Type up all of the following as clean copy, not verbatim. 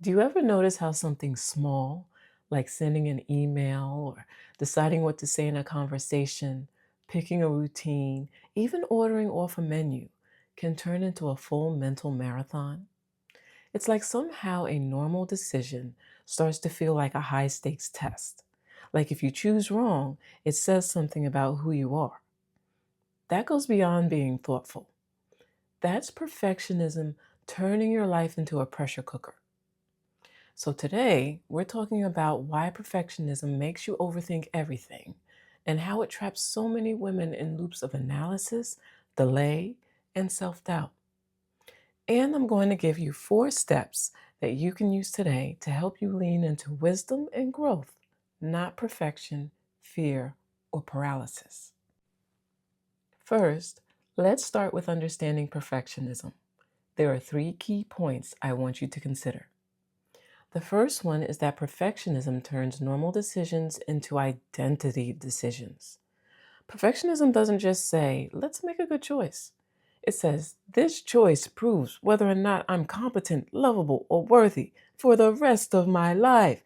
Do you ever notice how something small, like sending an email or deciding what to say in a conversation, picking a routine, even ordering off a menu, can turn into a full mental marathon? It's like somehow a normal decision starts to feel like a high stakes test. Like if you choose wrong, it says something about who you are. That goes beyond being thoughtful. That's perfectionism turning your life into a pressure cooker. So today, we're talking about why perfectionism makes you overthink everything and how it traps so many women in loops of analysis, delay, and self doubt. And I'm going to give you 4 steps that you can use today to help you lean into wisdom and growth, not perfection, fear, or paralysis. First, let's start with understanding perfectionism. There are 3 key points I want you to consider. The first one is that perfectionism turns normal decisions into identity decisions. Perfectionism doesn't just say, let's make a good choice. It says, this choice proves whether or not I'm competent, lovable, or worthy for the rest of my life.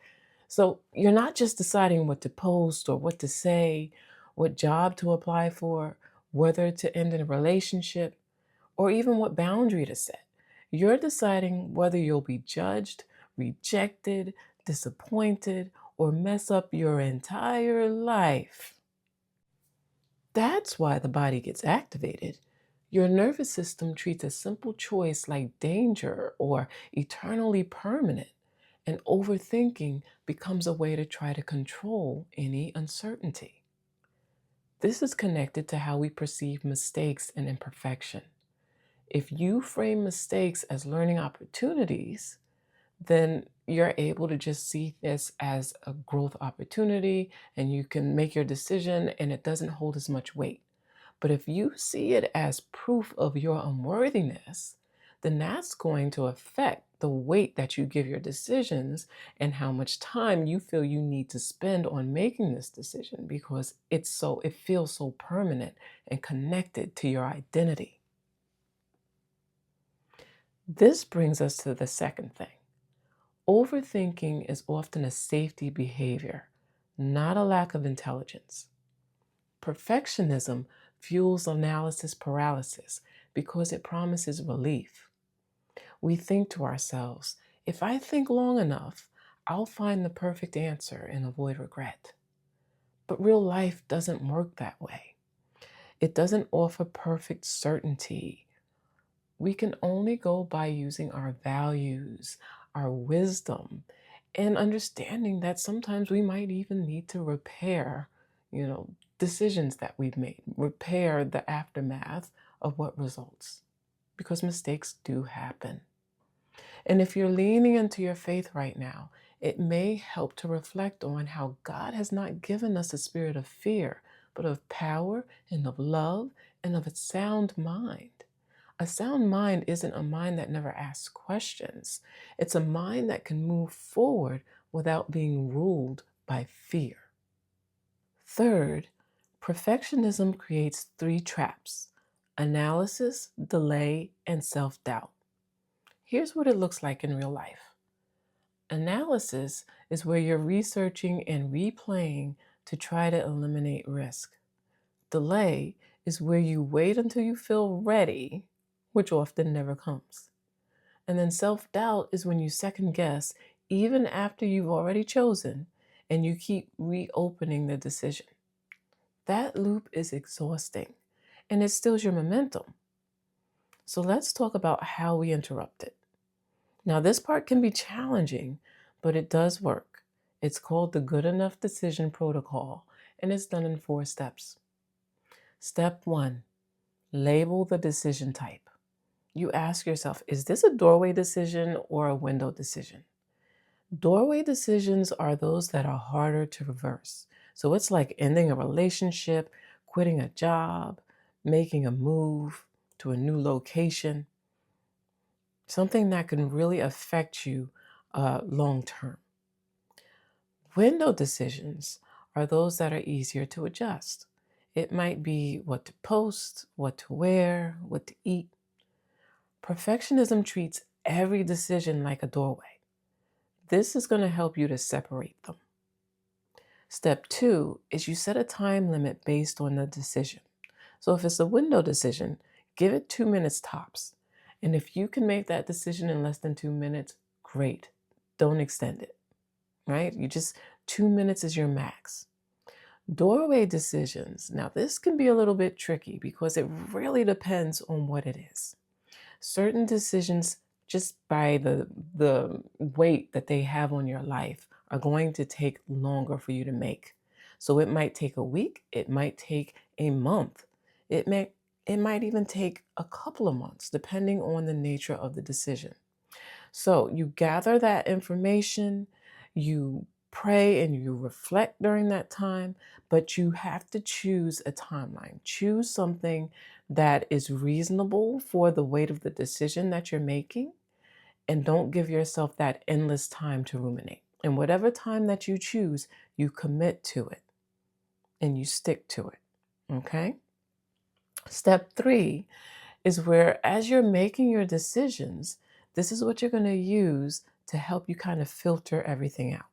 So you're not just deciding what to post or what to say, what job to apply for, whether to end in a relationship, or even what boundary to set. You're deciding whether you'll be judged, rejected, disappointed, or mess up your entire life. That's why the body gets activated. Your nervous system treats a simple choice like danger or eternally permanent, and overthinking becomes a way to try to control any uncertainty. This is connected to how we perceive mistakes and imperfection. If you frame mistakes as learning opportunities, then you're able to just see this as a growth opportunity and you can make your decision and it doesn't hold as much weight. But if you see it as proof of your unworthiness, then that's going to affect the weight that you give your decisions and how much time you feel you need to spend on making this decision because it feels so permanent and connected to your identity. This brings us to the second thing. Overthinking is often a safety behavior, not a lack of intelligence. Perfectionism fuels analysis paralysis because it promises relief. We think to ourselves, if I think long enough, I'll find the perfect answer and avoid regret. But real life doesn't work that way. It doesn't offer perfect certainty. We can only go by using our values, our wisdom, and understanding that sometimes we might even need to repair, decisions that we've made, repair the aftermath of what results, because mistakes do happen. And if you're leaning into your faith right now, it may help to reflect on how God has not given us a spirit of fear, but of power and of love and of a sound mind. A sound mind isn't a mind that never asks questions. It's a mind that can move forward without being ruled by fear. Third, perfectionism creates 3 traps: analysis, delay, and self doubt. Here's what it looks like in real life. Analysis is where you're researching and replaying to try to eliminate risk. Delay is where you wait until you feel ready, which often never comes. And then self doubt is when you second guess even after you've already chosen and you keep reopening the decision. That loop is exhausting and it steals your momentum. So let's talk about how we interrupt it. Now, this part can be challenging, but it does work. It's called the Good Enough Decision Protocol, and it's done in 4 steps. Step 1, label the decision type. You ask yourself, is this a doorway decision or a window decision? Doorway decisions are those that are harder to reverse. So it's like ending a relationship, quitting a job, making a move to a new location, something that can really affect you long term. Window decisions are those that are easier to adjust. It might be what to post, what to wear, what to eat. Perfectionism treats every decision like a doorway. This is going to help you to separate them. Step 2 is you set a time limit based on the decision. So if it's a window decision, give it 2 minutes tops. And if you can make that decision in less than 2 minutes, great. Don't extend it, right? 2 minutes is your max. Doorway decisions. Now, this can be a little bit tricky because it really depends on what it is. Certain decisions, just by the weight that they have on your life, are going to take longer for you to make. So it might take a week, it might take a month, it might even take a couple of months, depending on the nature of the decision. So you gather that information, you pray and you reflect during that time, but you have to choose a timeline. Choose something that is reasonable for the weight of the decision that you're making, and don't give yourself that endless time to ruminate. And whatever time that you choose, you commit to it and you stick to it. Okay? Step 3 is where, as you're making your decisions, this is what you're going to use to help you kind of filter everything out.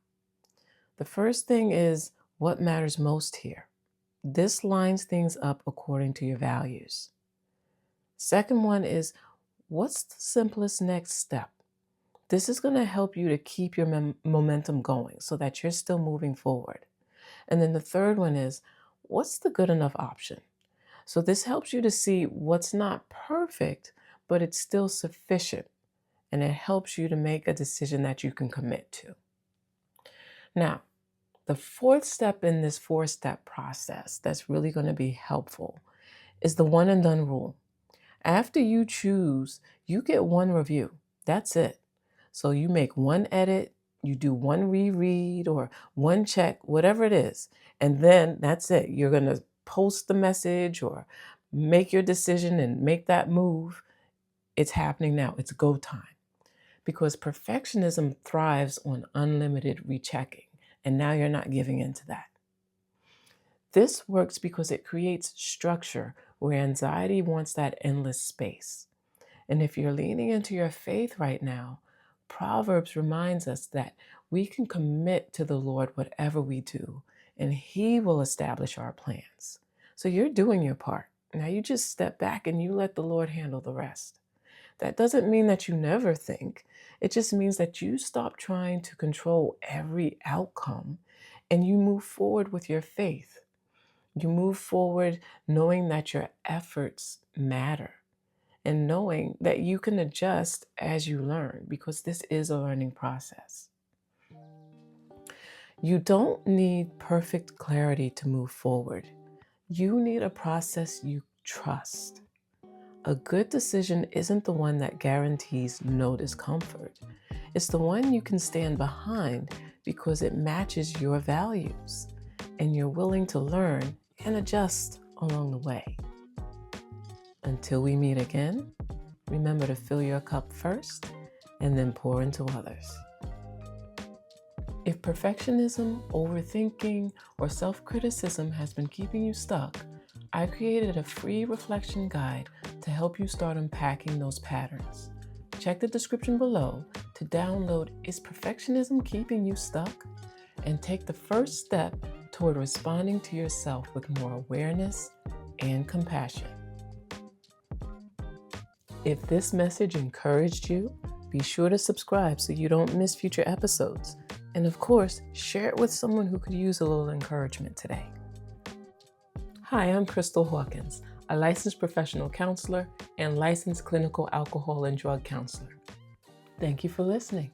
The first thing is what matters most here. This lines things up according to your values. Second one is what's the simplest next step? This is going to help you to keep your momentum going so that you're still moving forward. And then the third one is what's the good enough option? So this helps you to see what's not perfect, but it's still sufficient. And it helps you to make a decision that you can commit to. Now, the fourth step in this 4-step process that's really going to be helpful is the one and done rule. After you choose, you get one review. That's it. So you make one edit, you do one reread or one check, whatever it is. And then that's it. You're going to post the message or make your decision and make that move. It's happening now. It's go time. Because perfectionism thrives on unlimited rechecking. And now you're not giving into that. This works because it creates structure where anxiety wants that endless space. And if you're leaning into your faith right now, Proverbs reminds us that we can commit to the Lord whatever we do, and He will establish our plans. So you're doing your part. Now you just step back and you let the Lord handle the rest. That doesn't mean that you never think. It just means that you stop trying to control every outcome and you move forward with your faith. You move forward knowing that your efforts matter and knowing that you can adjust as you learn, because this is a learning process. You don't need perfect clarity to move forward. You need a process you trust. A good decision isn't the one that guarantees no discomfort. It's the one you can stand behind because it matches your values and you're willing to learn and adjust along the way. Until we meet again, remember to fill your cup first and then pour into others. If perfectionism, overthinking, or self-criticism has been keeping you stuck, I created a free reflection guide to help you start unpacking those patterns. Check the description below to download Is Perfectionism Keeping You Stuck? And take the first step toward responding to yourself with more awareness and compassion. If this message encouraged you, be sure to subscribe so you don't miss future episodes. And of course, share it with someone who could use a little encouragement today. Hi, I'm Crystal Hawkins, a licensed professional counselor and licensed clinical alcohol and drug counselor. Thank you for listening.